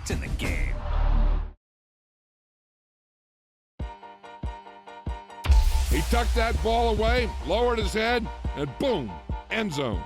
It's in the game. He tucked that ball away, lowered his head, and boom, end zone.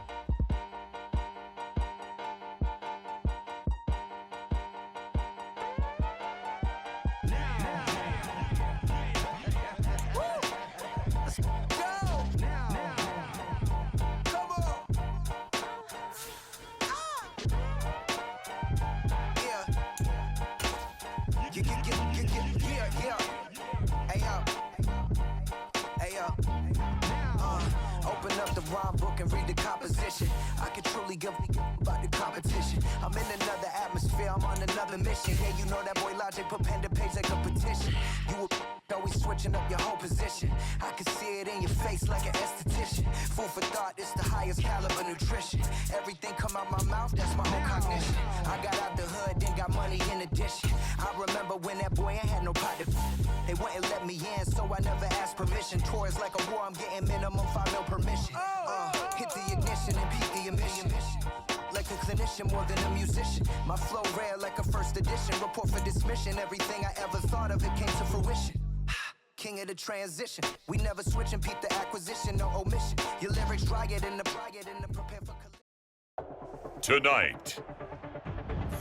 Open up the rhyme book and read the composition. I can truly give about the competition. I'm in another atmosphere, I'm on another mission. Yeah, you know that boy Logic put pen to page like a petition. You always switching up your whole position. I can see it in your face like an esthetician. Food for thought, it's the highest caliber nutrition. Everything come out my mouth, that's my own cognition. I got out the hood, then got money in addition. I remember when that boy ain't had no pot to. They wouldn't let me in, so I never asked permission. Tours like a war, I'm getting minimum 5 mil permission. Hit the ignition and beat the emission. Like a clinician more than a musician. My flow rare like a first edition. Report for dismission. Everything I ever thought of, it came to fruition. King of the transition. We never switch and peep the acquisition, no omission. Your lyrics dry it in the prepare for Tonight,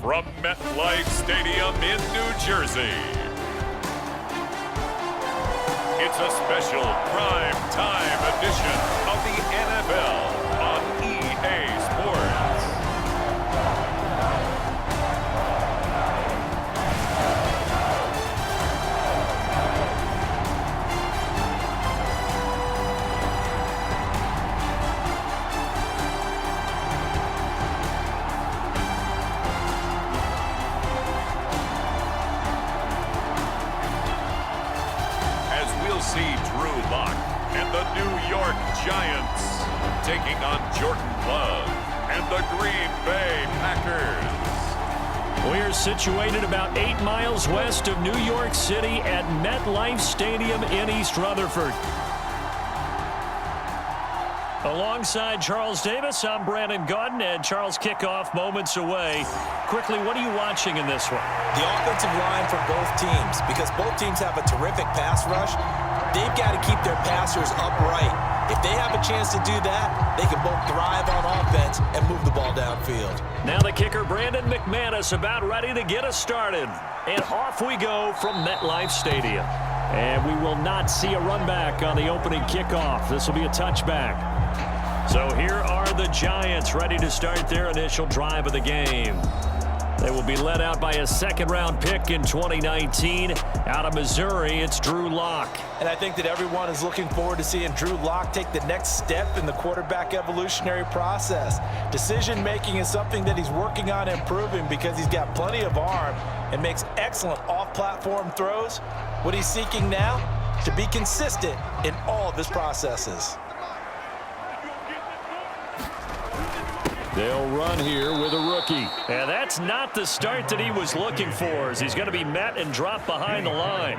from MetLife Stadium in New Jersey, it's a special prime time edition of the NFL on EA Sports. See Drew Lock and the New York Giants taking on Jordan Love and the Green Bay Packers. We're situated about 8 miles west of New York City at MetLife Stadium in East Rutherford. Alongside Charles Davis, I'm Brandon Gaudin, and Charles, kickoff moments away. Quickly, what are you watching in this one? The offensive line for both teams, because both teams have a terrific pass rush. They've got to keep their passers upright. If they have a chance to do that, they can both thrive on offense and move the ball downfield. Now the kicker, Brandon McManus, about ready to get us started. And off we go from MetLife Stadium. And we will not see a run back on the opening kickoff. This will be a touchback. So here are the Giants ready to start their initial drive of the game. They will be led out by a second-round pick in 2019. Out of Missouri, it's Drew Lock. And I think that everyone is looking forward to seeing Drew Lock take the next step in the quarterback evolutionary process. Decision-making is something that he's working on improving because he's got plenty of arm and makes excellent off-platform throws. What he's seeking now? To be consistent in all of his processes. They'll run here with a rookie. And that's not the start that he was looking for, as he's going to be met and dropped behind the line.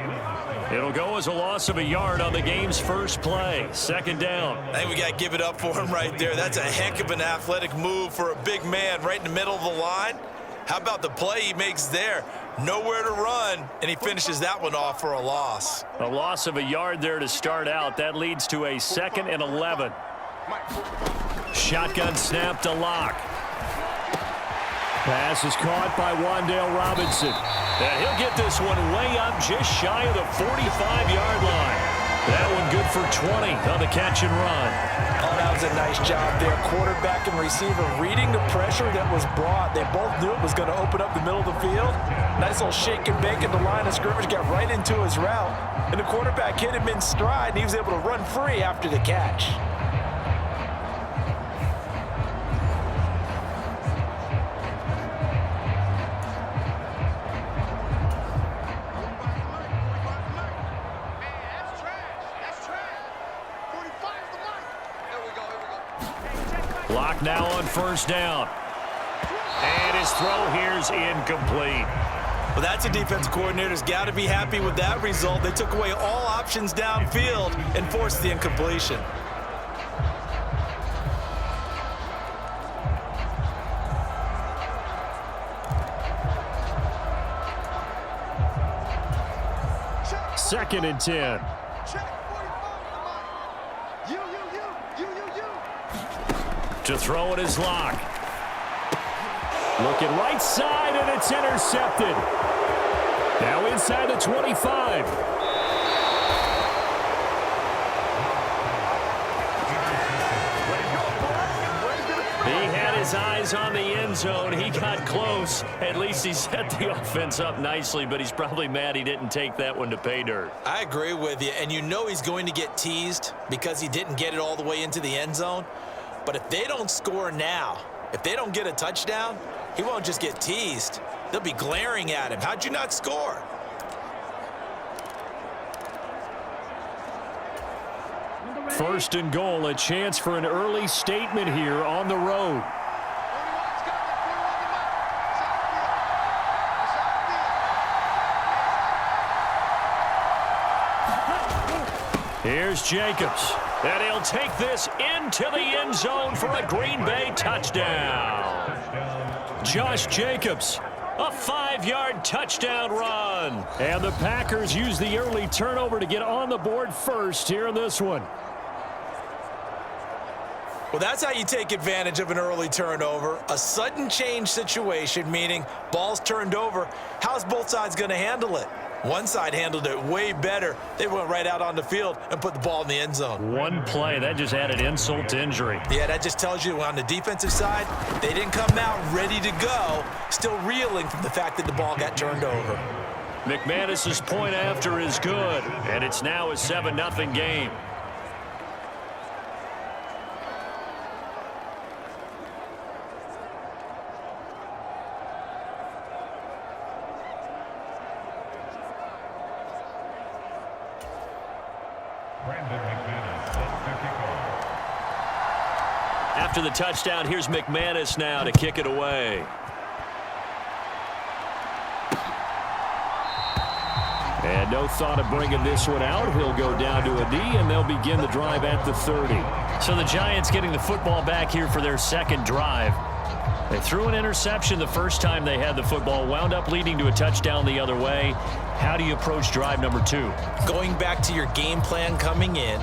It'll go as a loss of a yard on the game's first play. Second down. I think we got to give it up for him right there. That's a heck of an athletic move for a big man right in the middle of the line. How about the play he makes there? Nowhere to run, and he finishes that one off for a loss. A loss of a yard there to start out. That leads to a 2nd and 11. Shotgun snap to Lock. Pass is caught by Wan'Dale Robinson. And he'll get this one way up just shy of the 45-yard line. That one good for 20 on the catch and run. Oh, that was a nice job there. Quarterback and receiver reading the pressure that was brought. They both knew it was going to open up the middle of the field. Nice little shake and bake at the line of scrimmage, got right into his route. And the quarterback hit him in stride, and he was able to run free after the catch. Lock now on first down. And his throw here's incomplete. Well, that's a defense coordinator's got to be happy with that result. They took away all options downfield and forced the incompletion. 2nd and 10. To throw it is Locke. Looking right side, and it's intercepted. Now inside the 25. He had his eyes on the end zone. He got close. At least he set the offense up nicely, but he's probably mad he didn't take that one to pay dirt. I agree with you, and you know he's going to get teased because he didn't get it all the way into the end zone. But if they don't score now, if they don't get a touchdown, he won't just get teased. They'll be glaring at him. How'd you not score? First and goal, a chance for an early statement here on the road. Here's Jacobs. And he'll take this into the end zone for a Green Bay touchdown. Josh Jacobs, a 5-yard touchdown run. And the Packers use the early turnover to get on the board first here in this one. Well, that's how you take advantage of an early turnover. A sudden change situation, meaning ball's turned over. How's both sides going to handle it? One side handled it way better. They went right out on the field and put the ball in the end zone. One play, that just added insult to injury. Yeah, that just tells you on the defensive side, they didn't come out ready to go, still reeling from the fact that the ball got turned over. McManus's point after is good, and it's now a 7-0 game. After the touchdown, here's McManus now to kick it away. And no thought of bringing this one out. He'll go down to a knee, and they'll begin the drive at the 30. So the Giants getting the football back here for their second drive. They threw an interception the first time they had the football, wound up leading to a touchdown the other way. How do you approach drive number 2? Going back to your game plan coming in,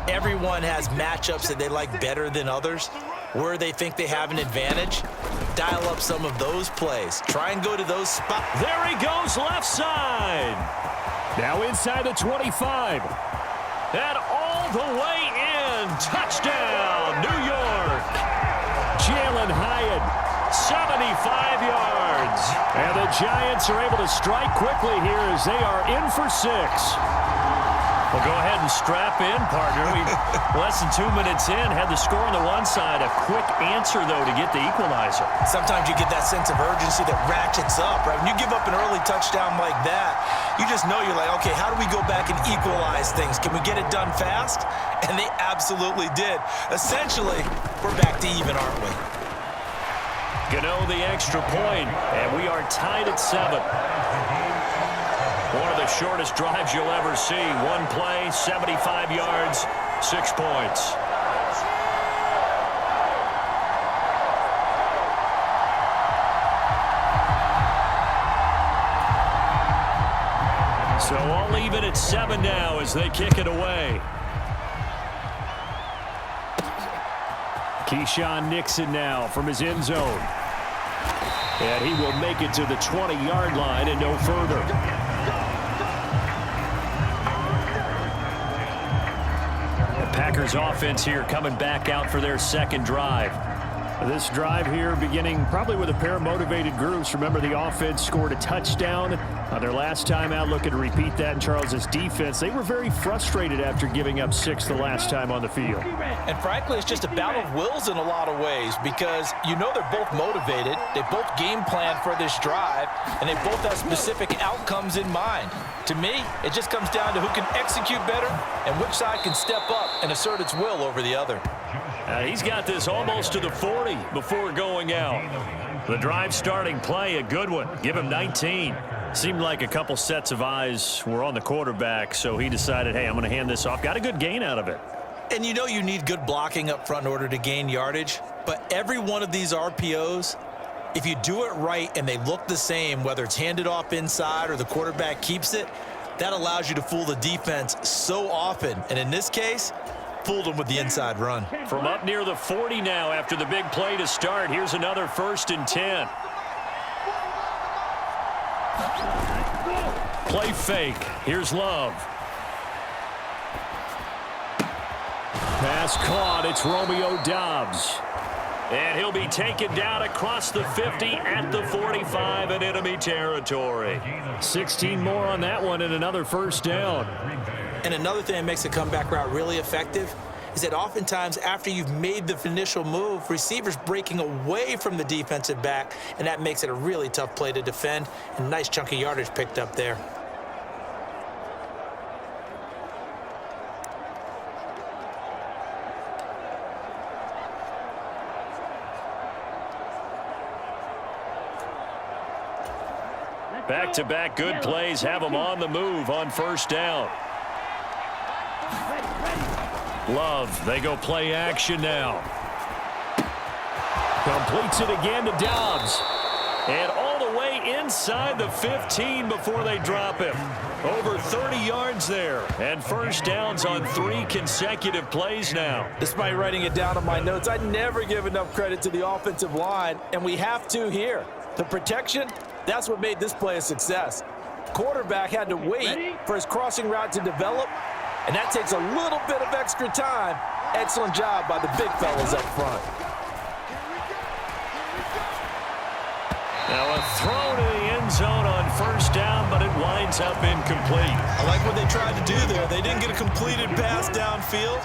everyone has matchups that they like better than others. Where they think they have an advantage, dial up some of those plays. Try and go to those spots. There he goes, left side. Now inside the 25. And all the way in. Touchdown, New York. Jalen Hyatt, 75 yards. And the Giants are able to strike quickly here as they are in for 6. Well, go ahead and strap in, partner. We less than 2 minutes in, had the score on the one side. A quick answer, though, to get the equalizer. Sometimes you get that sense of urgency that ratchets up, right? When you give up an early touchdown like that, you just know you're like, okay, how do we go back and equalize things? Can we get it done fast? And they absolutely did. Essentially, we're back to even, aren't we? Gano the extra point, and we are tied at 7. One of the shortest drives you'll ever see. One play, 75 yards, 6 points. So all even at 7 now as they kick it away. Keyshawn Nixon now from his end zone. And he will make it to the 20-yard line and no further. Packers offense here coming back out for their second drive. This drive here beginning probably with a pair of motivated groups. Remember, the offense scored a touchdown on their last time out. Looking to repeat that in Charles's defense. They were very frustrated after giving up 6 the last time on the field. And frankly, it's just a battle of wills in a lot of ways because you know they're both motivated. They both game plan for this drive, and they both have specific outcomes in mind. To me, it just comes down to who can execute better and which side can step up and assert its will over the other. He's got this almost to the 40 before going out. The drive starting play, a good one. Give him 19. Seemed like a couple sets of eyes were on the quarterback, so he decided, hey, I'm going to hand this off. Got a good gain out of it. And you know you need good blocking up front in order to gain yardage, but every one of these RPOs, if you do it right and they look the same, whether it's handed off inside or the quarterback keeps it, That allows you to fool the defense so often. And in this case, fooled them with the inside run. From up near the 40 now after the big play to start. Here's another 1st and 10. Play fake. Here's Love. Pass caught. It's Romeo Doubs. And he'll be taken down across the 50 at the 45 in enemy territory. 16 more on that one and another 1st down. And another thing that makes a comeback route really effective is that oftentimes after you've made the initial move, receivers breaking away from the defensive back, and that makes it a really tough play to defend. And a nice chunk of yardage picked up there. Back-to-back good plays have them on the move on 1st down. Love, they go play action now. Completes it again to Doubs. And all the way inside the 15 before they drop him. Over 30 yards there. And 1st downs on 3 consecutive plays now. Despite writing it down on my notes, I never give enough credit to the offensive line, and we have to here. The protection, that's what made this play a success. Quarterback had to wait for his crossing route to develop, and that takes a little bit of extra time. Excellent job by the big fellas up front. Now a throw to the end zone on 1st down, but it winds up incomplete. I like what they tried to do there. They didn't get a completed pass downfield,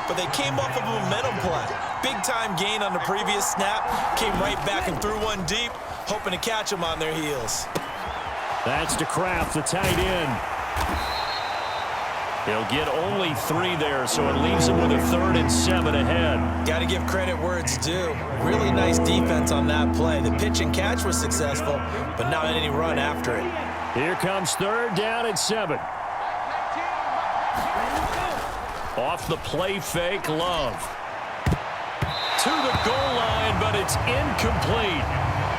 but they came off of a momentum play. Big-time gain on the previous snap, came right back and threw one deep, hoping to catch them on their heels. That's to Kraft, the tight end. He'll get only 3 there, so it leaves him with a 3rd and 7 ahead. Got to give credit where it's due. Really nice defense on that play. The pitch and catch was successful, but not any run after it. Here comes 3rd down and 7. Off the play fake, Love. To the goal line, but it's incomplete.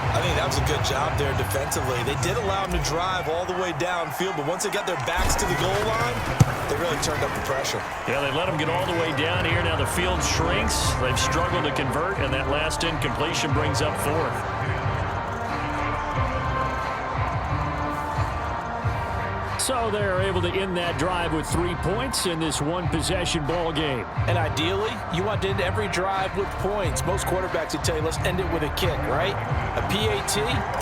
I think that was a good job there defensively. They did allow them to drive all the way downfield, but once they got their backs to the goal line, they really turned up the pressure. Yeah, they let them get all the way down here. Now the field shrinks. They've struggled to convert, and that last incompletion brings up 4th. So they're able to end that drive with 3 points in this one-possession ball game. And ideally, you want to end every drive with points. Most quarterbacks would tell you, let's end it with a kick, right? A PAT,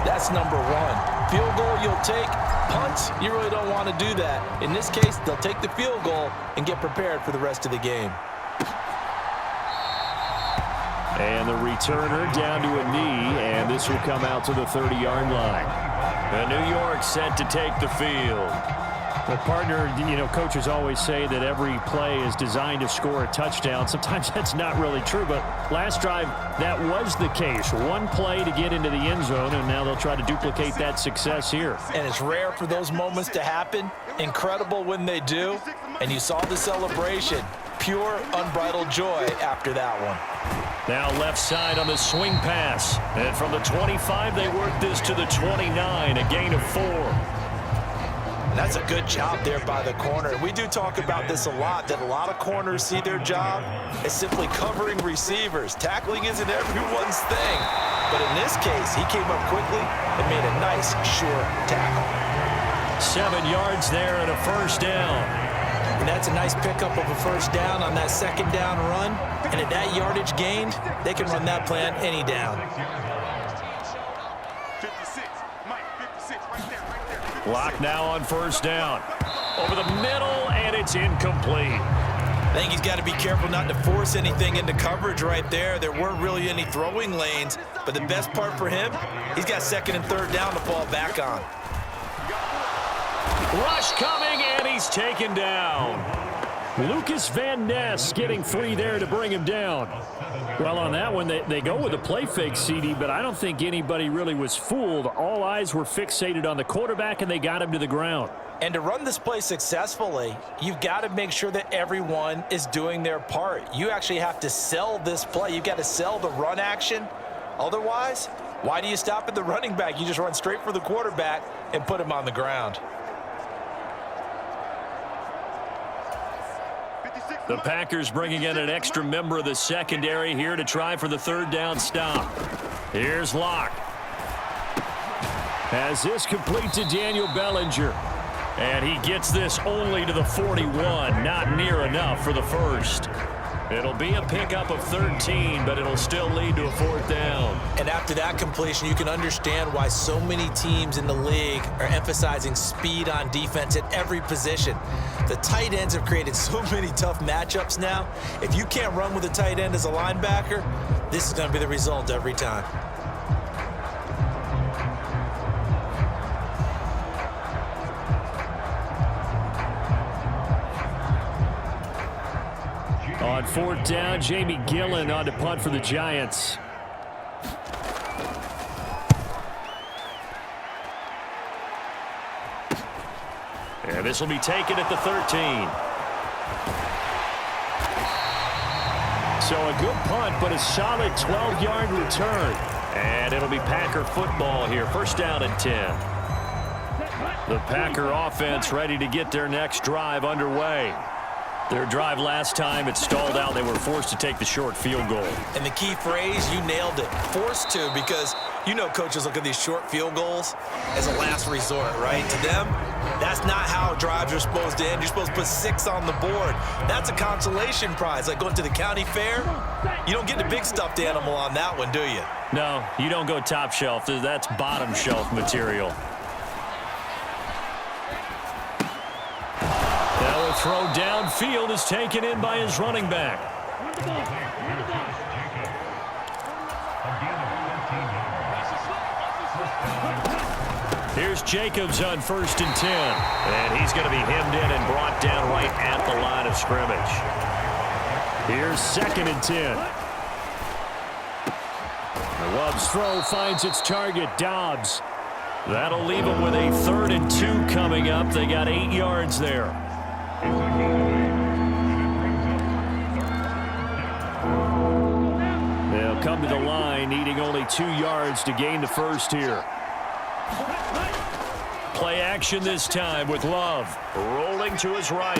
that's number 1. Field goal, you'll take. Punts, you really don't want to do that. In this case, they'll take the field goal and get prepared for the rest of the game. And the returner down to a knee, and this will come out to the 30-yard line. And New York set to take the field. Well, partner, coaches always say that every play is designed to score a touchdown. Sometimes that's not really true, but last drive, that was the case. One play to get into the end zone, and now they'll try to duplicate that success here. And it's rare for those moments to happen. Incredible when they do. And you saw the celebration. Pure, unbridled joy after that one. Now left side on the swing pass. And from the 25, they work this to the 29, a gain of 4. And that's a good job there by the corner. We do talk about this a lot, that a lot of corners see their job as simply covering receivers. Tackling isn't everyone's thing. But in this case, he came up quickly and made a nice, sure tackle. 7 yards there and a 1st down. And that's a nice pickup of a 1st down on that 2nd down run. And at that yardage gained, they can run that plan any down. Block now on 1st down. Over the middle, and it's incomplete. I think he's got to be careful not to force anything into coverage right there. There weren't really any throwing lanes. But the best part for him, he's got 2nd and 3rd down to fall back on. Rush coming, and he's taken down. Lucas Van Ness getting free there to bring him down. Well, on that one, they go with a play fake, CD, but I don't think anybody really was fooled. All eyes were fixated on the quarterback, and they got him to the ground. And to run this play successfully, you've got to make sure that everyone is doing their part. You actually have to sell this play. You've got to sell the run action. Otherwise, why do you stop at the running back? You just run straight for the quarterback and put him on the ground. The Packers bringing in an extra member of the secondary here to try for the third down stop. Here's Locke. Has this complete to Daniel Bellinger. And he gets this only to the 41. Not near enough for the first. It'll be a pickup of 13, but it'll still lead to a fourth down. And after that completion, you can understand why so many teams in the league are emphasizing speed on defense at every position. The tight ends have created so many tough matchups now. If you can't run with a tight end as a linebacker, this is going to be the result every time. On fourth down, Jamie Gillen on to punt for the Giants. And this will be taken at the 13. So a good punt, but a solid 12-yard return. And it'll be Packer football here. First down and 10. The Packer offense ready to get their next drive underway. Their drive last time, it stalled out. They were forced to take the short field goal. And the key phrase, you nailed it. Forced to, because you know coaches look at these short field goals as a last resort, right? To them, that's not how drives are supposed to end. You're supposed to put 6 on the board. That's a consolation prize, like going to the county fair. You don't get the big stuffed animal on that one, do you? No, you don't go top shelf. That's bottom shelf material. Throw downfield is taken in by his running back. Here's Jacobs on first and 10. And he's going to be hemmed in and brought down right at the line of scrimmage. Here's second and 10. The Love's throw finds its target, Dobbs. That'll leave him with a 3rd and 2 coming up. They got 8 yards there. They'll come to the line, needing only 2 yards to gain the first here. Play action this time with Love. Rolling to his right.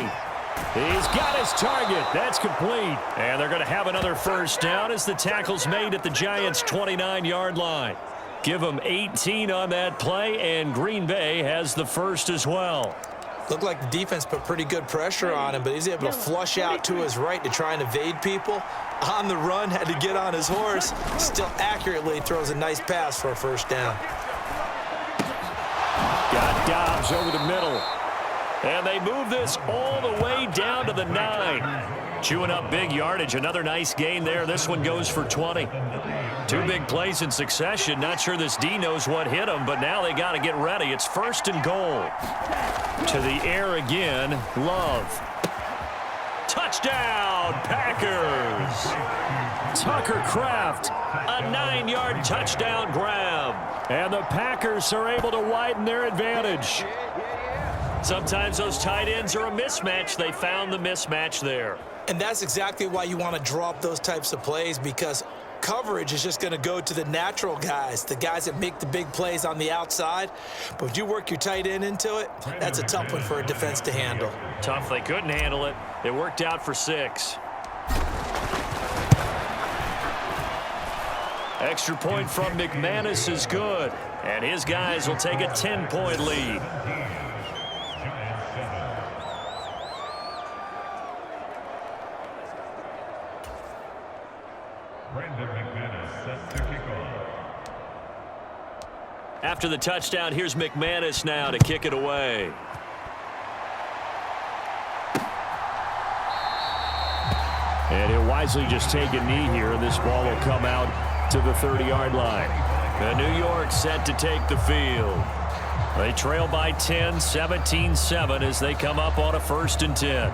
He's got his target. That's complete. And they're going to have another first down as the tackle's made at the Giants' 29-yard line. Give them 18 on that play, and Green Bay has the first as well. Looked like the defense put pretty good pressure on him, but he's able to flush out to his right to try and evade people. On the run, had to get on his horse. Still accurately throws a nice pass for a first down. Got Dobbs over the middle. And they move this all the way down to the 9. Chewing up big yardage. Another nice gain there. This one goes for 20. 2 big plays in succession. Not sure this D knows what hit him, but now they got to get ready. It's first and goal. To the air again, Love. Touchdown, Packers! Tucker Kraft, a 9-yard touchdown grab. And the Packers are able to widen their advantage. Sometimes those tight ends are a mismatch. They found the mismatch there. And that's exactly why you want to draw up those types of plays, because coverage is just going to go to the natural guys, the guys that make the big plays on the outside. But if you work your tight end into it, that's a tough one for a defense to handle. Tough. They couldn't handle it. It worked out for 6. Extra point from McManus is good. And his guys will take a 10-point lead. After the touchdown, here's McManus now to kick it away. And he'll wisely just take a knee here, and this ball will come out to the 30-yard line. And New York set to take the field. They trail by 10, 17-7 as they come up on a 1st and 10.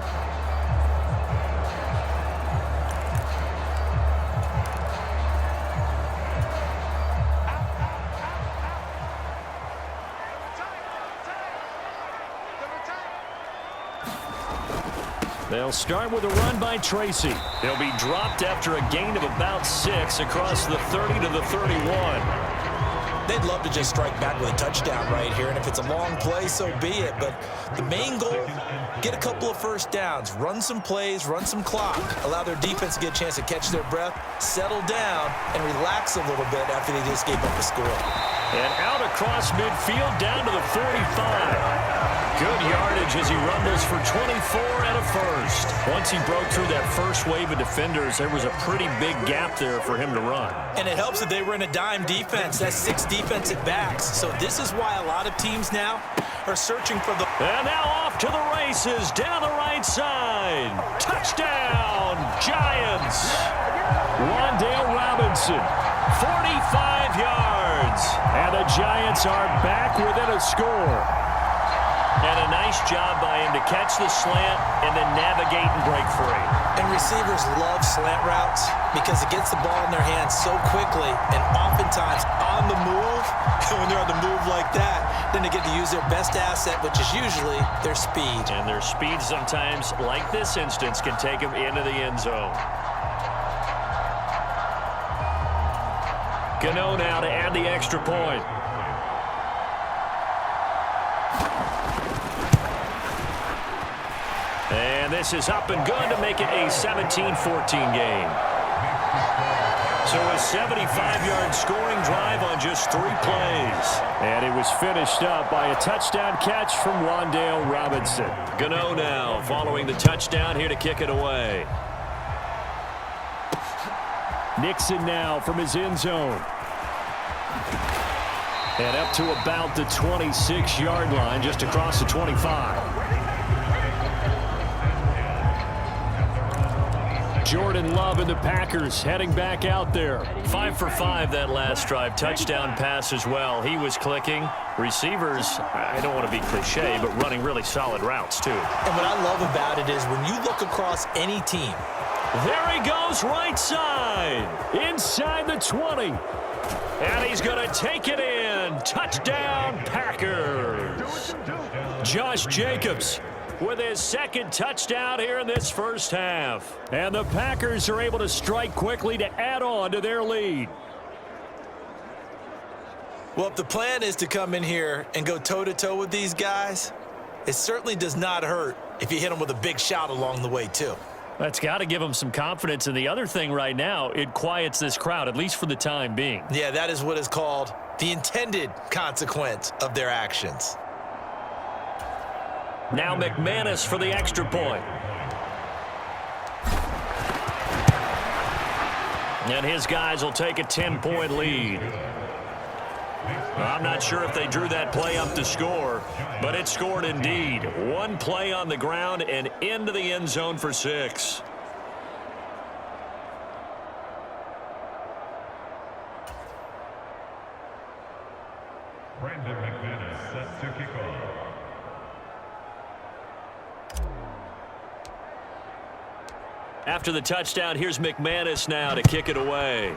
They'll start with a run by Tracy. They'll be dropped after a gain of about 6 across the 30 to the 31. they'd love to just strike back with a touchdown right here, and if it's a long play, so be it. But the main goal, get a couple of first downs, run some plays, run some clock, allow their defense to get a chance to catch their breath, settle down, and relax a little bit after they just gave up a score. And out across midfield down to the 45. Good yardage as he rumbles for 24 and a first. Once he broke through that first wave of defenders, there was a pretty big gap there for him to run. And it helps that they were in a dime defense. That's 6 defensive backs. So this is why a lot of teams now are searching for the... And now off to the races down the right side. Touchdown, Giants. Wandale Robinson, 45 yards. And the Giants are back within a score. And a nice job by him to catch the slant and then navigate and break free. And receivers love slant routes because it gets the ball in their hands so quickly and oftentimes on the move. When they're on the move like that, then they get to use their best asset, which is usually their speed. And their speed sometimes, like this instance, can take them into the end zone. Gano now to add the extra point. And this is up and good to make it a 17-14 game. So a 75-yard scoring drive on just 3 plays. And it was finished up by a touchdown catch from Wandale Robinson. Gano now following the touchdown here to kick it away. Nixon now from his end zone. And up to about the 26-yard line, just across the 25. Jordan Love and the Packers heading back out there. 5 for 5 that last drive. Touchdown pass as well. He was clicking. Receivers, I don't want to be cliche, but running really solid routes too. And what I love about it is when you look across any team. There he goes right side. Inside the 20. And he's going to take it in. Touchdown Packers. Josh Jacobs with his second touchdown here in this first half. And the Packers are able to strike quickly to add on to their lead. Well, if the plan is to come in here and go toe-to-toe with these guys, it certainly does not hurt if you hit them with a big shot along the way, too. That's got to give them some confidence. And the other thing right now, it quiets this crowd, at least for the time being. Yeah, that is what is called the intended consequence of their actions. Now McManus for the extra point. And his guys will take a 10-point lead. I'm not sure if they drew that play up to score, but it scored indeed. One play on the ground and into the end zone for 6. Brandon McManus set to kick off. After the touchdown, here's McManus now to kick it away.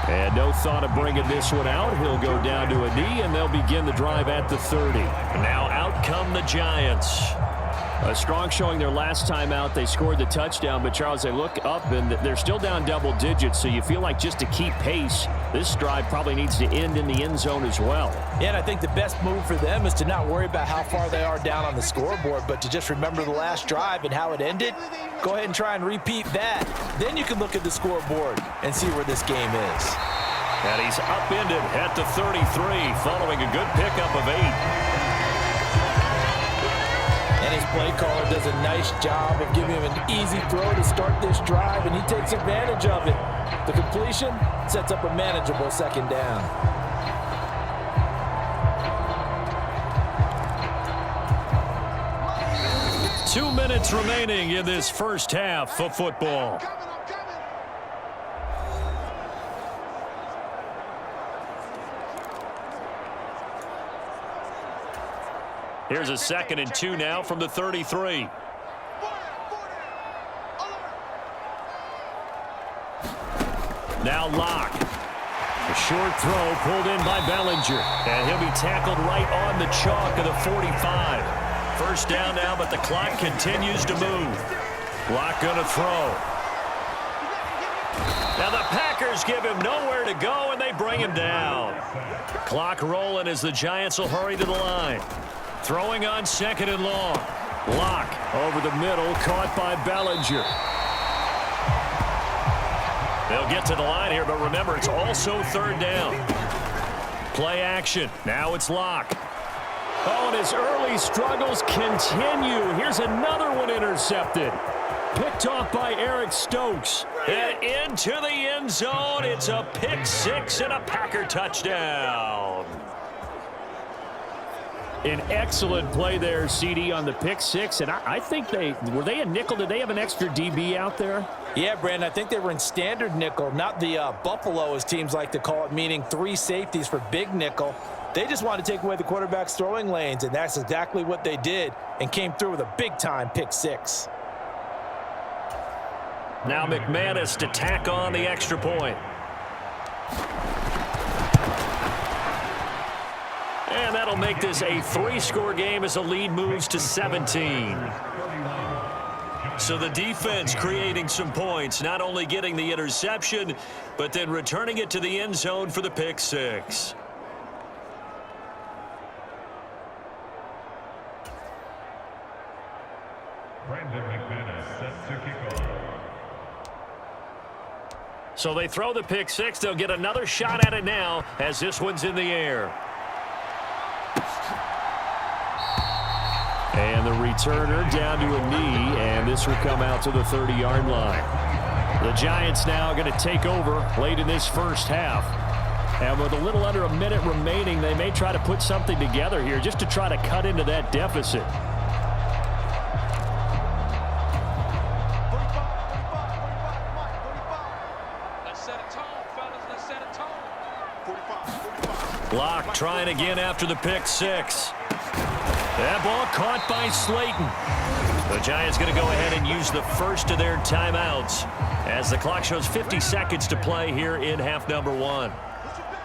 And no thought of bringing this one out. He'll go down to a knee, and they'll begin the drive at the 30. Now out come the Giants. A strong showing their last time out. They scored the touchdown, but Charles, they look up, and they're still down double digits, so you feel like just to keep pace, this drive probably needs to end in the end zone as well. Yeah, and I think the best move for them is to not worry about how far they are down on the scoreboard, but to just remember the last drive and how it ended. Go ahead and try and repeat that. Then you can look at the scoreboard and see where this game is. And he's upended at the 33 following a good pickup of 8. And his play caller does a nice job of giving him an easy throw to start this drive, and he takes advantage of it. The completion sets up a manageable second down. Two minutes remaining in this first half of football. Here's a 2nd and 2 now from the 33. Now Locke. A short throw pulled in by Bellinger. And he'll be tackled right on the chalk of the 45. First down now, but the clock continues to move. Locke going to throw. the Packers give him nowhere to go, and they bring him down. Clock rolling as the Giants will hurry to the line. Throwing on 2nd and long. Locke over the middle, caught by Bellinger. They'll get to the line here, but remember, it's also 3rd down. Play action. Now it's Locke. Oh, and his early struggles continue. Here's another one intercepted. Picked off by Eric Stokes. And into the end zone. It's a pick 6 and a Packer touchdown. An excellent play there, CD, on the pick 6. And I think were they a nickel? Did they have an extra DB out there? Yeah, Brandon, I think they were in standard nickel, not the Buffalo, as teams like to call it, meaning 3 safeties for big nickel. They just wanted to take away the quarterback's throwing lanes, and that's exactly what they did and came through with a big-time pick 6. Now McManus to tack on the extra point. And that'll make this a 3-score game as the lead moves to 17. So the defense creating some points, not only getting the interception, but then returning it to the end zone for the pick 6. Brandon McManus set to kick off. So they throw the pick 6. They'll get another shot at it now as this one's in the air. And the returner down to a knee, and this will come out to the 30-yard line. The Giants now going to take over late in this first half. And with a little under a minute remaining, they may try to put something together here just to try to cut into that deficit. Locke trying again after the pick 6. That ball caught by Slayton. The Giants going to go ahead and use the first of their timeouts as the clock shows 50 seconds to play here in half number 1.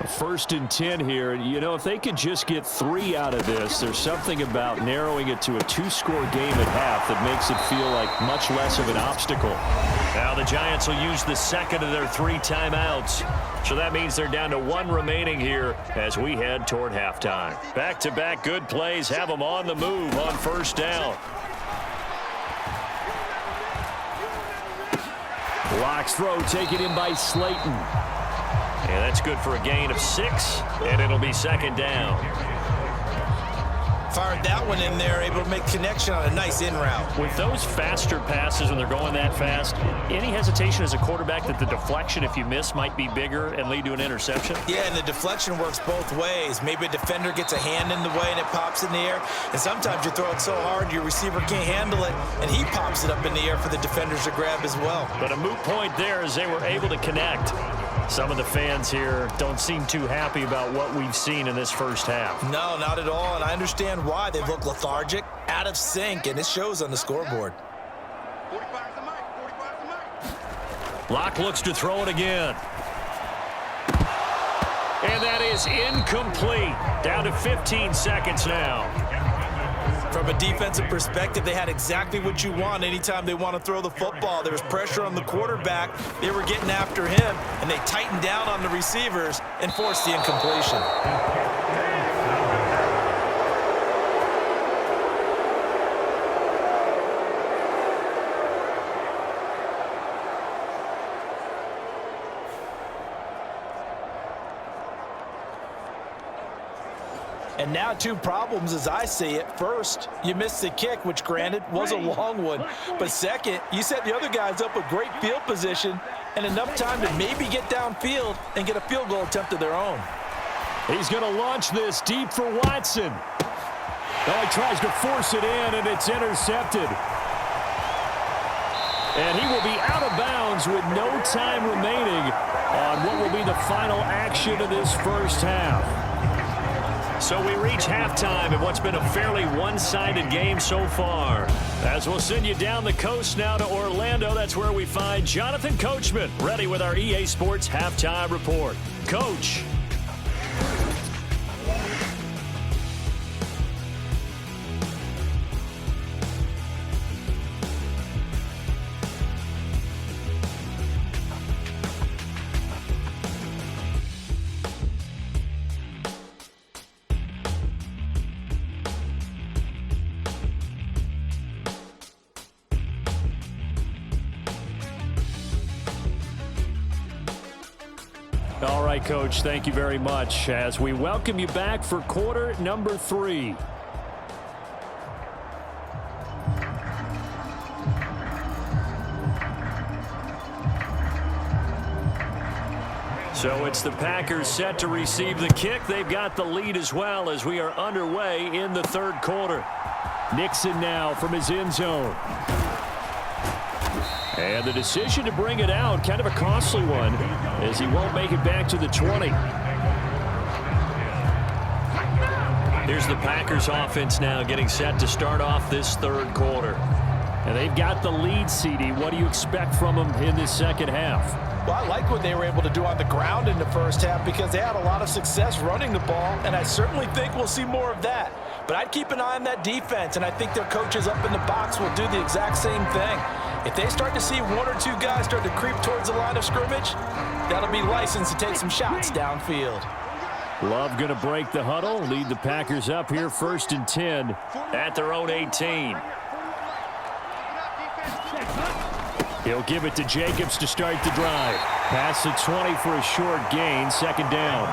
1st and 10 here. You know, if they could just get 3 out of this, there's something about narrowing it to a 2-score game at half that makes it feel like much less of an obstacle. Now the Giants will use the second of their 3 timeouts. So that means they're down to 1 remaining here as we head toward halftime. Back-to-back good plays have them on the move on 1st down. Locke's throw taken in by Slayton. And that's good for a gain of 6, and it'll be 2nd down. Fired that one in there, able to make connection on a nice in route. With those faster passes when they're going that fast, any hesitation as a quarterback that the deflection, if you miss, might be bigger and lead to an interception? Yeah, and the deflection works both ways. Maybe a defender gets a hand in the way and it pops in the air, and sometimes you throw it so hard your receiver can't handle it, and he pops it up in the air for the defenders to grab as well. But a moot point there as they were able to connect. Some of the fans here don't seem too happy about what we've seen in this first half. No, not at all, and I understand why. They look lethargic, out of sync, and it shows on the scoreboard. Locke looks to throw it again. And that is incomplete. Down to 15 seconds now. From a defensive perspective, they had exactly what you want anytime they want to throw the football. There was pressure on the quarterback. They were getting after him, and they tightened down on the receivers and forced the incompletion. And now 2 problems as I see it. First, you missed the kick, which granted was a long one. But second, you set the other guys up with great field position and enough time to maybe get downfield and get a field goal attempt of their own. He's going to launch this deep for Watson. Well, he tries to force it in, and it's intercepted. And he will be out of bounds with no time remaining on what will be the final action of this first half. So we reach halftime in what's been a fairly one-sided game so far. As we'll send you down the coast now to Orlando, that's where we find Jonathan Coachman, ready with our EA Sports Halftime Report. Coach. All right, Coach, thank you very much as we welcome you back for quarter number 3. So it's the Packers set to receive the kick. They've got the lead as well as we are underway in the third quarter. Nixon now from his end zone. And the decision to bring it out, kind of a costly one, as he won't make it back to the 20. Here's the Packers offense now getting set to start off this third quarter. And they've got the lead, CD. What do you expect from them in this second half? Well, I like what they were able to do on the ground in the first half because they had a lot of success running the ball, and I certainly think we'll see more of that. But I'd keep an eye on that defense, and I think their coaches up in the box will do the exact same thing. If they start to see one or two guys start to creep towards the line of scrimmage, that'll be licensed to take some shots downfield. Love going to break the huddle, lead the Packers up here 1st and 10 at their own 18. He'll give it to Jacobs to start the drive. Pass the 20 for a short gain, 2nd down.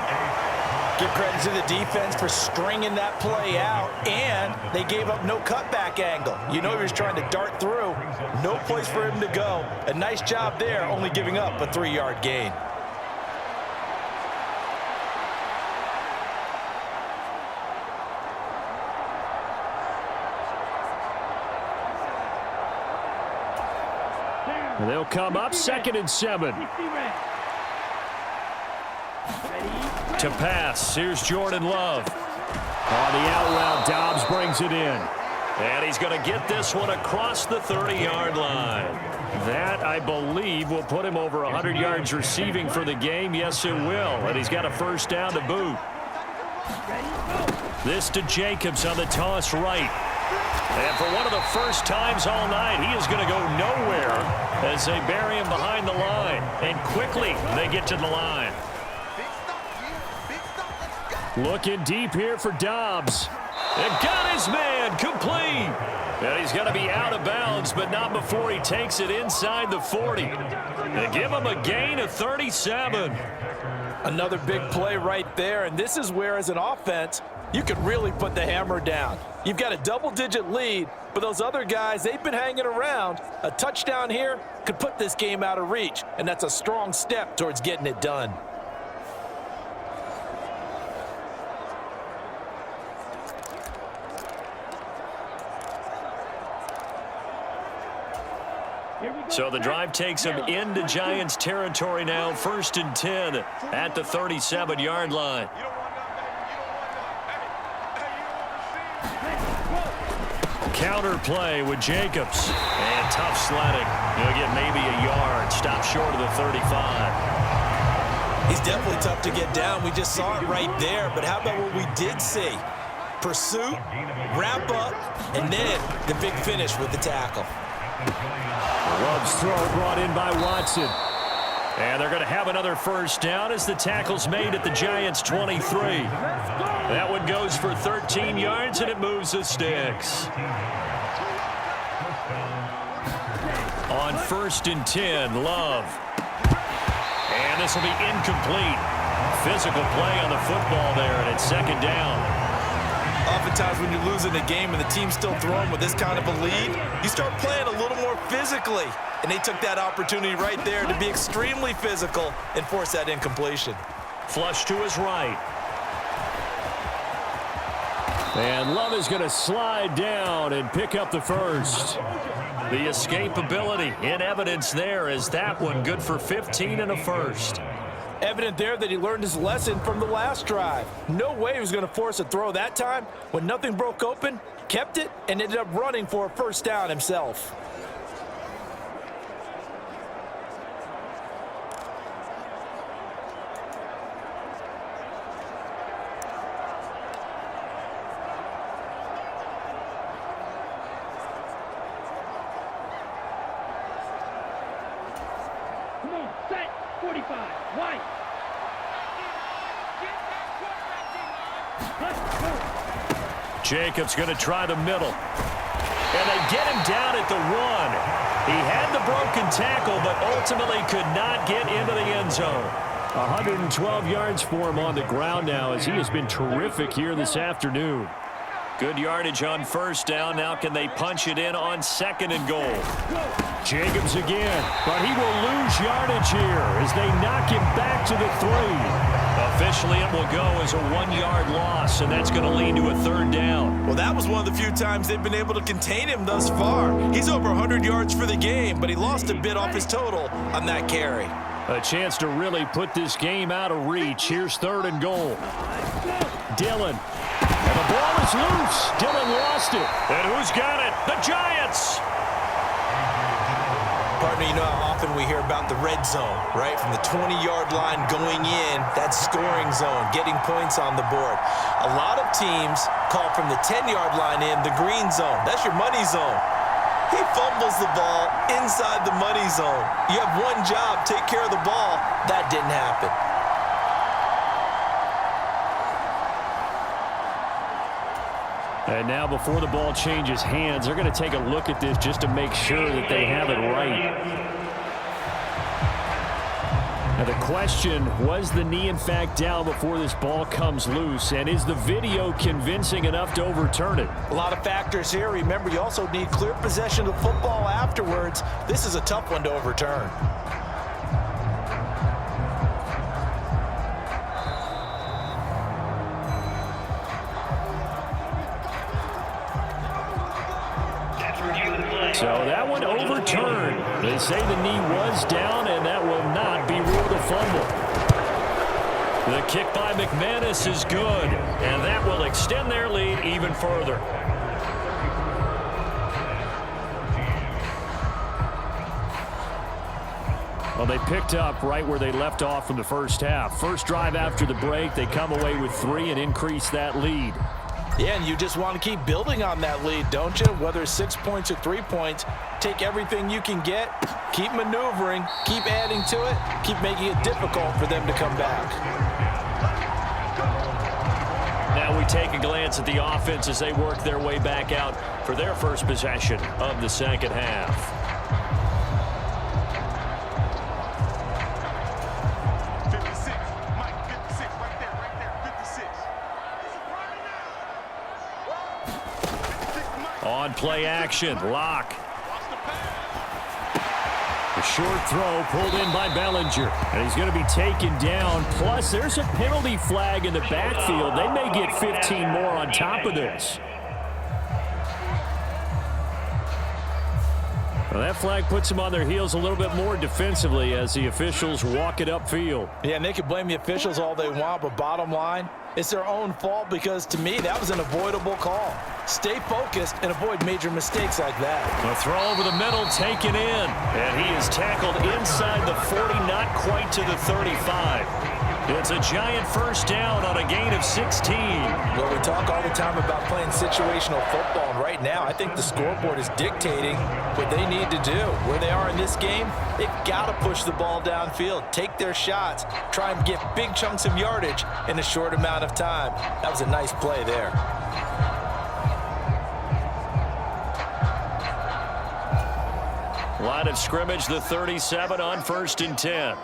Give credit to the defense for stringing that play out, and they gave up no cutback angle. You know he was trying to dart through. No place for him to go. A nice job there, only giving up a 3-yard gain. And they'll come up 2nd and 7. To pass, here's Jordan Love. On the out route, Dobbs brings it in. And he's going to get this one across the 30-yard line. That, I believe, will put him over 100 yards receiving for the game. Yes, it will. And he's got a 1st down to boot. This to Jacobs on the toss right. And for one of the first times all night, he is going to go nowhere as they bury him behind the line. And quickly, they get to the line. Looking deep here for Dobbs. And got his man complete. And he's going to be out of bounds, but not before he takes it inside the 40. They give him a gain of 37. Another big play right there, and this is where, as an offense, you could really put the hammer down. You've got a double-digit lead, but those other guys, they've been hanging around. A touchdown here could put this game out of reach, and that's a strong step towards getting it done. So the drive takes him into Giants territory now, 1st and 10 at the 37-yard line. Counter play with Jacobs. And tough sledding. He'll get maybe a yard. Stop short of the 35. He's definitely tough to get down. We just saw it right there. But how about what we did see? Pursuit, wrap up, and then the big finish with the tackle. Love's throw brought in by Watson. And they're going to have another 1st down as the tackle's made at the Giants' 23. That one goes for 13 yards, and it moves the sticks. On 1st and 10, Love. And this will be incomplete. Physical play on the football there, and it's 2nd down. Oftentimes when you're losing a game and the team's still throwing with this kind of a lead, you start playing a little more physically. And they took that opportunity right there to be extremely physical and force that incompletion. Flush to his right. And Love is going to slide down and pick up the 1st. The escapability in evidence there as that one good for 15 and a 1st. Evident there that he learned his lesson from the last drive. No way he was going to force a throw that time. When nothing broke open, kept it, and ended up running for a 1st down himself. Come on, set, 45, white. Jacobs going to try the middle. And they get him down at the 1. He had the broken tackle, but ultimately could not get into the end zone. 112 yards for him on the ground now as he has been terrific here this afternoon. Good yardage on first down. Now can they punch it in on 2nd and goal? Jacobs again, but he will lose yardage here as they knock him back to the 3. Officially, it will go as a 1-yard loss, and that's going to lead to a 3rd down. Well, that was one of the few times they've been able to contain him thus far. He's over 100 yards for the game, but he lost a bit off his total on that carry. A chance to really put this game out of reach. Here's 3rd and goal. Dillon. And the ball is loose. Dillon lost it. And who's got it? The Giants. Partner, you know how often we hear about the red zone, right? From the 20-yard line going in, that scoring zone, getting points on the board. A lot of teams call from the 10-yard line in the green zone. That's your money zone. He fumbles the ball inside the money zone. You have one job, take care of the ball. That didn't happen. And now before the ball changes hands, they're going to take a look at this just to make sure that they have it right. Now the question, was the knee in fact down before this ball comes loose? And is the video convincing enough to overturn it? A lot of factors here. Remember, you also need clear possession of football afterwards. This is a tough one to overturn. So that one overturned. They say the knee was down, and that will not be ruled a fumble. The kick by McManus is good, and that will extend their lead even further. Well, they picked up right where they left off from the first half. First drive after the break, they come away with 3 and increase that lead. Yeah, and you just want to keep building on that lead, don't you? Whether it's 6 points or 3 points, take everything you can get, keep maneuvering, keep adding to it, keep making it difficult for them to come back. Now we take a glance at the offense as they work their way back out for their first possession of the second half. On play action, Locke. The short throw pulled in by Bellinger, and he's going to be taken down. Plus, there's a penalty flag in the backfield. They may get 15 more on top of this. Well, that flag puts them on their heels a little bit more defensively as the officials walk it upfield. Yeah, and they can blame the officials all they want, but bottom line, it's their own fault because, to me, that was an avoidable call. Stay focused and avoid major mistakes like that. A throw over the middle, taken in. And he is tackled inside the 40, not quite to the 35. It's a giant first down on a gain of 16. Well, we talk all the time about playing situational football, and right now I think the scoreboard is dictating what they need to do. Where they are in this game, they've got to push the ball downfield, take their shots, try and get big chunks of yardage in a short amount of time. That was a nice play there. Line of scrimmage, the 37 on 1st and 10.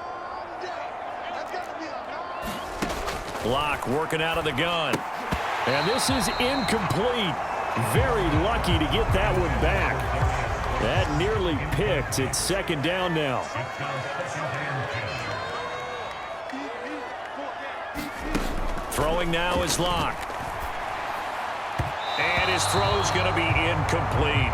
Locke working out of the gun. And this is incomplete. Very lucky to get that one back. That nearly picked. It's 2nd down now. Throwing now is Locke. And his throw's going to be incomplete.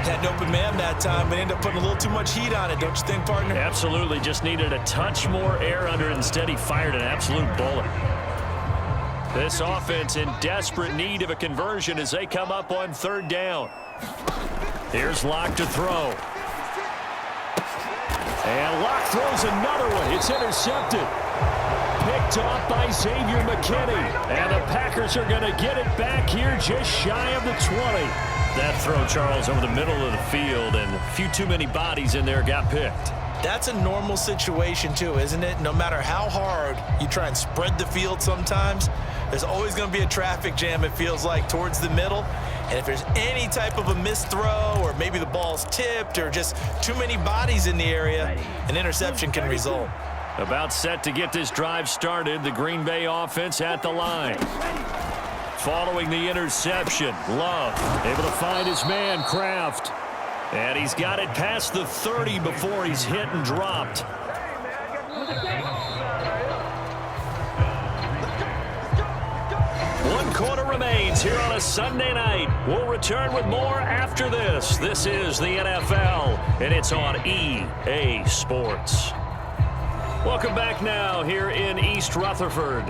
Had an open man that time, but ended up putting a little too much heat on it, don't you think, partner? Absolutely. Just needed a touch more air under it. Instead, he fired an absolute bullet. This offense in desperate need of a conversion as they come up on 3rd down. Here's Locke to throw. And Locke throws another one. It's intercepted. Picked off by Xavier McKinney. And the Packers are going to get it back here just shy of the 20. That throw, Charles, over the middle of the field, and a few too many bodies in there got picked. That's a normal situation, too, isn't it? No matter how hard you try and spread the field sometimes, there's always going to be a traffic jam, it feels like, towards the middle. And if there's any type of a missed throw, or maybe the ball's tipped, or just too many bodies in the area, an interception can result. About set to get this drive started. The Green Bay offense at the line. Following the interception, Love able to find his man, Kraft. And he's got it past the 30 before he's hit and dropped. 1 quarter remains here on a Sunday night. We'll return with more after this. This is the NFL, and it's on EA Sports. Welcome back now here in East Rutherford.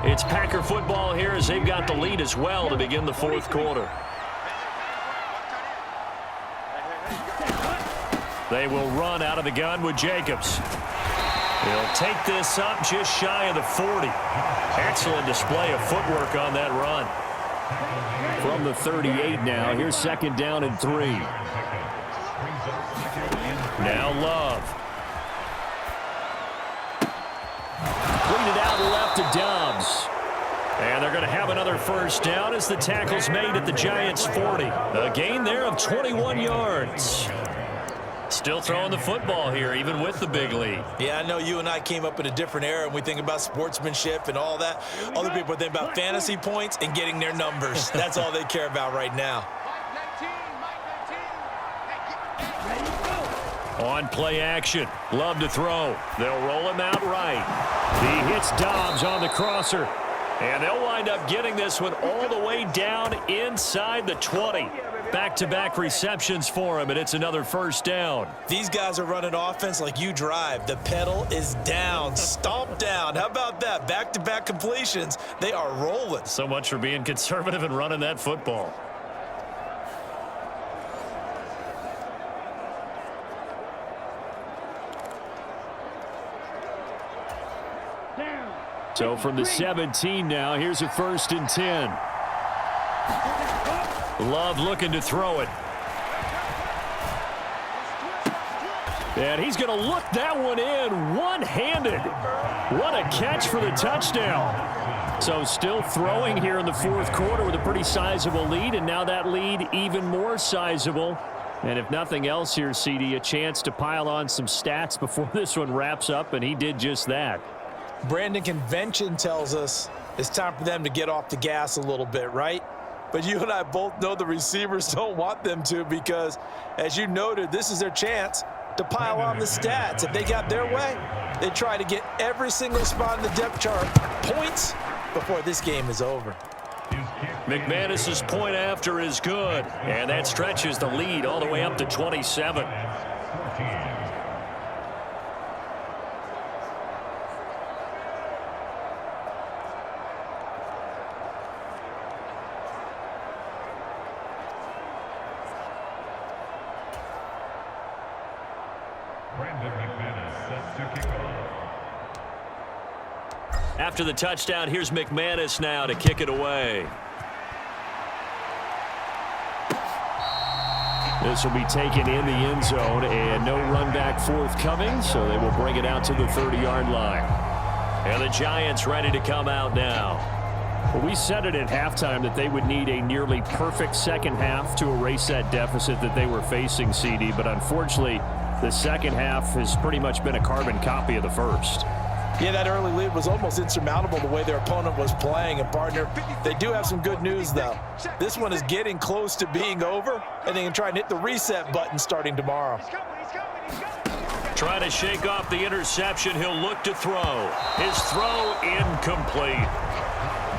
It's Packer football here as they've got the lead as well to begin the 4th quarter. They will run out of the gun with Jacobs. He'll take this up just shy of the 40. Excellent display of footwork on that run. From the 38 now, here's 2nd down and 3. Now Love. Cleaned it out left to Dobbs. And they're going to have another 1st down as the tackle's made at the Giants' 40. A gain there of 21 yards. Still throwing the football here, even with the big lead. Yeah, I know you and I came up in a different era, and we think about sportsmanship and all that. Other people think about fantasy points and getting their numbers. That's all they care about right now. On play action, Love to throw. They'll roll him out right. He hits Dobbs on the crosser. And they'll wind up getting this one all the way down inside the 20. Back-to-back receptions for him, and it's another 1st down. These guys are running offense like you drive. The pedal is down, stomp down. How about that? Back-to-back completions. They are rolling. So much for being conservative and running that football. So from the 17 now, here's a 1st and 10. Love looking to throw it. And he's going to look that one in one-handed. What a catch for the touchdown. So still throwing here in the 4th quarter with a pretty sizable lead, and now that lead even more sizable. And if nothing else here, CD, a chance to pile on some stats before this one wraps up, and he did just that. Brandon, convention tells us it's time for them to get off the gas a little bit, right? But you and I both know the receivers don't want them to because, as you noted, this is their chance to pile on the stats. If they got their way, they try to get every single spot in the depth chart points before this game is over. McManus's point after is good, and that stretches the lead all the way up to 27. After the touchdown, here's McManus now to kick it away. This will be taken in the end zone, and no run back forthcoming, so they will bring it out to the 30-yard line. And the Giants ready to come out now. Well, we said it at halftime that they would need a nearly perfect second half to erase that deficit that they were facing, CD, but unfortunately, the second half has pretty much been a carbon copy of the first. Yeah, that early lead was almost insurmountable the way their opponent was playing. And, partner, they do have some good news, though. This one is getting close to being over, and they can try and hit the reset button starting tomorrow. Try to shake off the interception. He'll look to throw. His throw incomplete.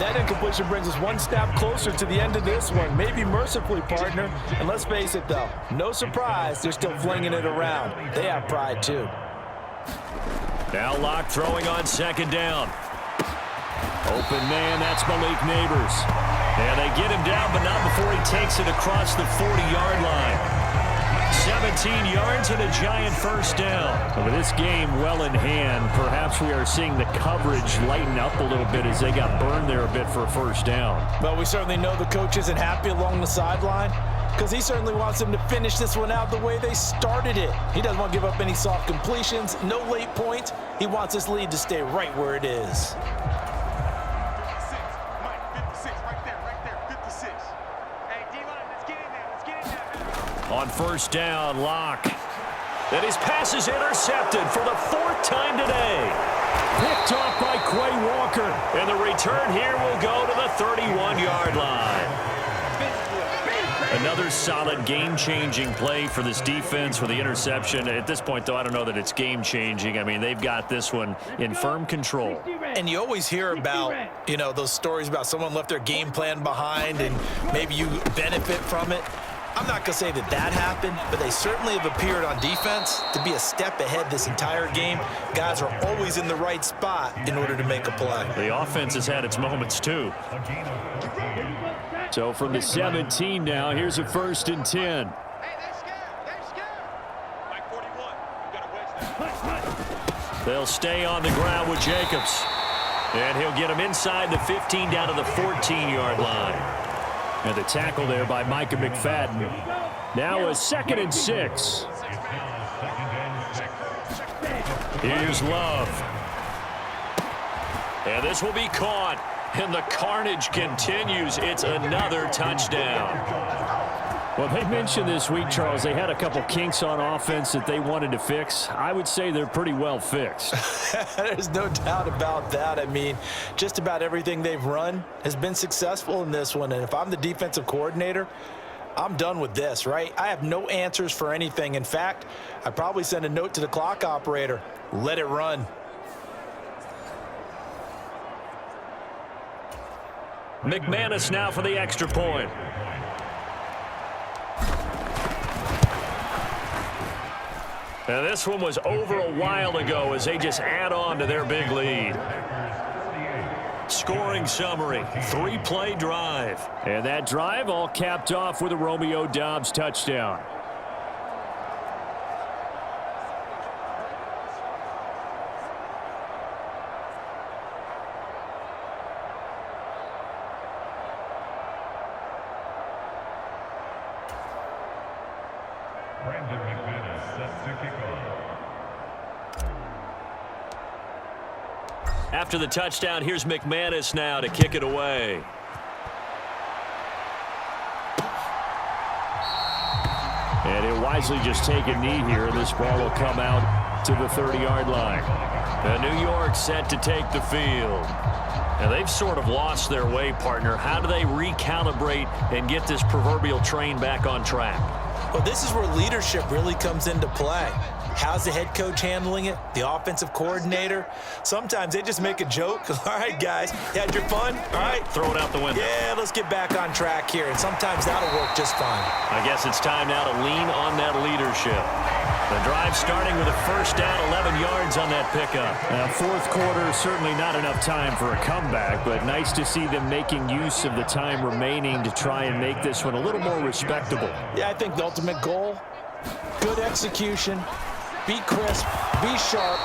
That incompletion brings us one step closer to the end of this one. Maybe mercifully, partner. And let's face it, though, no surprise, they're still flinging it around. They have pride, too. Now Locke throwing on 2nd down. Open man, that's Malik Neighbors. And they get him down, but not before he takes it across the 40-yard line. 17 yards and a Giant 1st down. With this game well in hand, perhaps we are seeing the coverage lighten up a little bit as they got burned there a bit for a 1st down. Well, we certainly know the coach isn't happy along the sideline because he certainly wants them to finish this one out the way they started it. He doesn't want to give up any soft completions, no late points. He wants this lead to stay right where it is. On 1st down, Locke. And his pass is intercepted for the 4th time today. Picked off by Quay Walker. And the return here will go to the 31-yard line. Another solid game-changing play for this defense with the interception. At this point, though, I don't know that it's game-changing. I mean, they've got this one in firm control. And you always hear about, those stories about someone left their game plan behind and maybe you benefit from it. I'm not going to say that happened, but they certainly have appeared on defense to be a step ahead this entire game. Guys are always in the right spot in order to make a play. The offense has had its moments, too. So from the 17 now, here's a 1st and 10. They'll stay on the ground with Jacobs. And he'll get him inside the 15 down to the 14-yard line. And the tackle there by Micah McFadden. Now a 2nd and 6. Here's Love. And this will be caught. And the carnage continues. It's another touchdown. Well, they mentioned this week, Charles, they had a couple kinks on offense that they wanted to fix. I would say they're pretty well fixed. There's no doubt about that. I mean, just about everything they've run has been successful in this one. And if I'm the defensive coordinator, I'm done with this, right? I have no answers for anything. In fact, I'd probably send a note to the clock operator. Let it run. McManus now for the extra point. Now this one was over a while ago as they just add on to their big lead. Scoring summary, 3-play drive. And that drive all capped off with a Romeo Doubs touchdown. After the touchdown, here's McManus now to kick it away. And he'll wisely just take a knee here, and this ball will come out to the 30-yard line. And New York set to take the field. And they've sort of lost their way, partner. How do they recalibrate and get this proverbial train back on track? Well, this is where leadership really comes into play. How's the head coach handling it? The offensive coordinator? Sometimes they just make a joke. All right, guys, you had your fun? All right. Throw it out the window. Yeah, let's get back on track here. And sometimes that'll work just fine. I guess it's time now to lean on that leadership. The drive starting with a 1st down, 11 yards on that pickup. Now, 4th quarter, certainly not enough time for a comeback, but nice to see them making use of the time remaining to try and make this one a little more respectable. Yeah, I think the ultimate goal, good execution, be crisp, be sharp,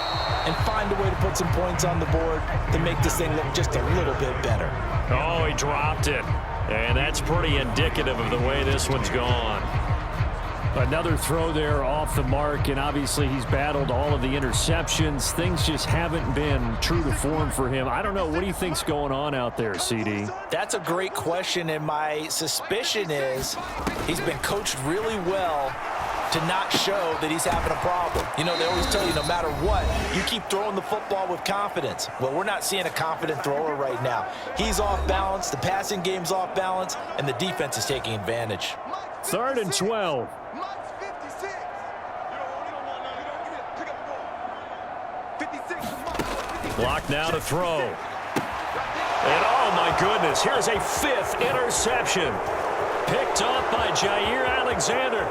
and find a way to put some points on the board to make this thing look just a little bit better. Oh, he dropped it. And that's pretty indicative of the way this one's gone. Another throw there off the mark, and obviously he's battled all of the interceptions. Things just haven't been true to form for him. I don't know. What do you think's going on out there, CD? That's a great question, and my suspicion is he's been coached really well to not show that he's having a problem. You know, they always tell you no matter what, you keep throwing the football with confidence. Well, we're not seeing a confident thrower right now. He's off balance, the passing game's off balance, and the defense is taking advantage. 3rd and 12. Block now to throw. And oh my goodness, here's a 5th interception. Picked off by Jair Alexander.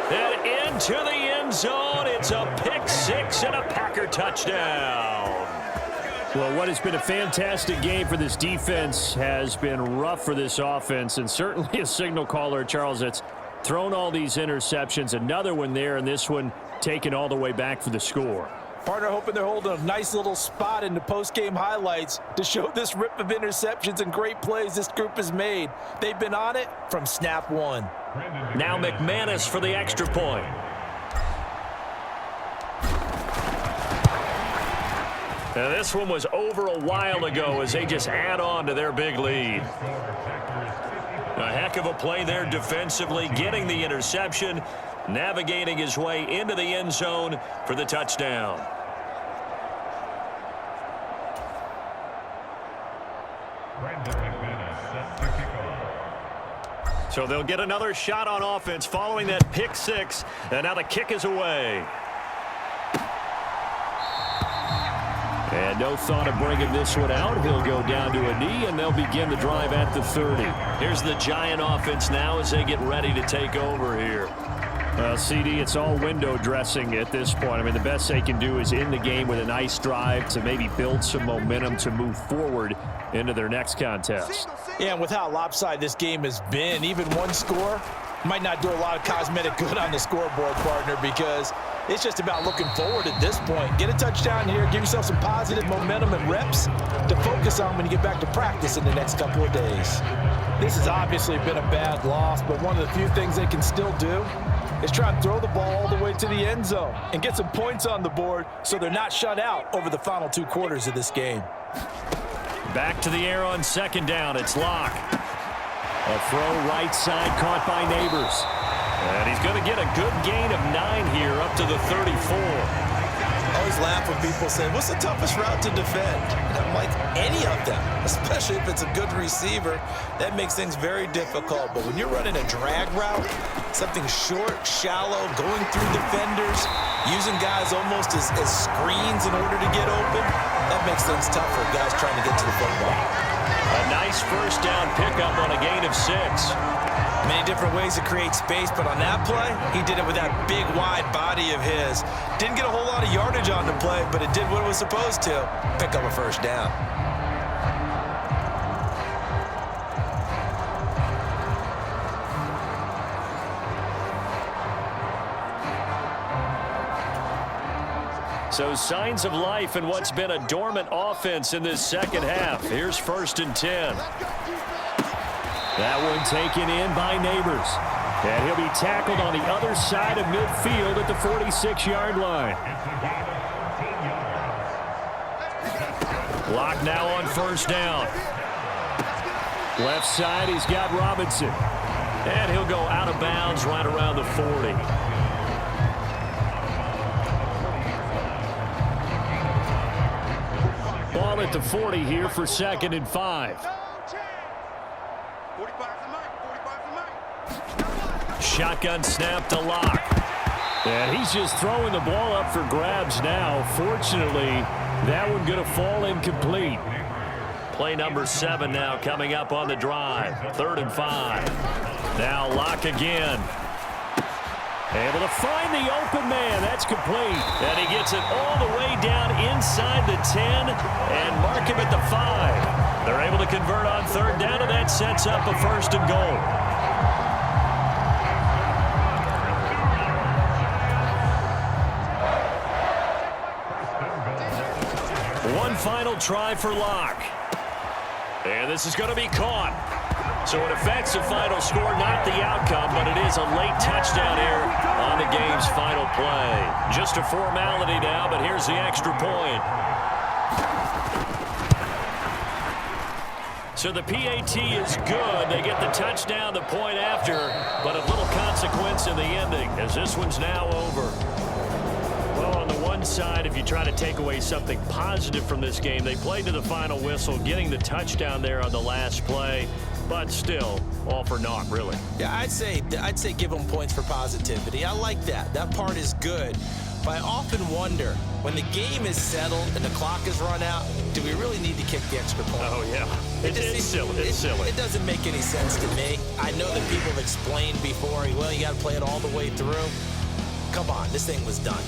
And into the end zone, it's a pick 6 and a Packer touchdown. Well, what has been a fantastic game for this defense has been rough for this offense, and certainly a signal caller, Charles, that's thrown all these interceptions. Another one there, and this one taken all the way back for the score. Partner hoping they're holding a nice little spot in the post-game highlights to show this rip of interceptions and great plays this group has made. They've been on it from snap one. Now McManus for the extra point. Now this one was over a while ago as they just add on to their big lead. A heck of a play there defensively, getting the interception. navigating his way into the end zone for the touchdown. Brandon McManus set to kick off. So they'll get another shot on offense following that pick six, and now the kick is away. And no thought of bringing this one out. He'll go down to a knee, and they'll begin the drive at the 30. Here's the Giant offense now as they get ready to take over here. CD, it's all window dressing at this point. I mean, the best they can do is in the game with a nice drive to maybe build some momentum to move forward into their next contest. Yeah, and with how lopsided this game has been, even one score might not do a lot of cosmetic good on the scoreboard, partner, because it's just about looking forward at this point. Get a touchdown here, give yourself some positive momentum and reps to focus on when you get back to practice in the next couple of days. This has obviously been a bad loss, but one of the few things they can still do is try and throw the ball all the way to the end zone and get some points on the board so they're not shut out over the final 2 quarters of this game. Back to the air on second down. It's Locke. A throw right side caught by Neighbors. And he's going to get a good gain of 9 here up to the 34. I always laugh when people say, what's the toughest route to defend? And I'm like, any of them, especially if it's a good receiver. That makes things very difficult. But when you're running a drag route, something short, shallow, going through defenders, using guys almost as screens in order to get open, that makes things tough for guys trying to get to the football. A nice first down pickup on a gain of 6. Many different ways to create space, but on that play, he did it with that big, wide body of his. Didn't get a whole lot of yardage on the play, but it did what it was supposed to, pick up a first down. So signs of life in what's been a dormant offense in this second half. Here's 1st and 10. That one taken in by Neighbors. And he'll be tackled on the other side of midfield at the 46-yard line. Locke now on 1st down. Left side, he's got Robinson. And he'll go out of bounds right around the 40. Ball at the 40 here for 2nd and 5. Shotgun snap to Locke. And he's just throwing the ball up for grabs now. Fortunately, that one going to fall incomplete. Play number 7 now coming up on the drive. 3rd and 5. Now Locke again. Able to find the open man. That's complete. And he gets it all the way down inside the 10 and mark him at the 5. They're able to convert on 3rd down, and that sets up a 1st and goal. One final try for Locke. And this is going to be caught. So it affects the final score, not the outcome, but it is a late touchdown here on the game's final play. Just a formality now, but here's the extra point. So the PAT is good. They get the touchdown the point after, but of little consequence in the ending, as this one's now over. Well, on the one side, if you try to take away something positive from this game, they played to the final whistle, getting the touchdown there on the last play. But still, all for naught, really. Yeah, I'd say give them points for positivity. I like that. That part is good. But I often wonder, when the game is settled and the clock is run out, do we really need to kick the extra point? Oh, yeah. It's silly. It's silly. It doesn't make any sense to me. I know that people have explained before, well, you got to play it all the way through. Come on, this thing was done.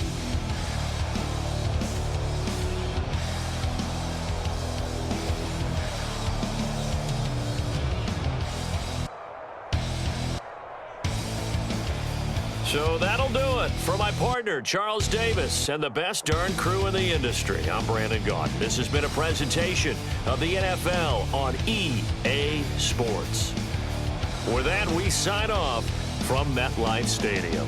So that'll do it for my partner, Charles Davis, and the best darn crew in the industry. I'm Brandon Gaudin. This has been a presentation of the NFL on EA Sports. With that, we sign off from MetLife Stadium.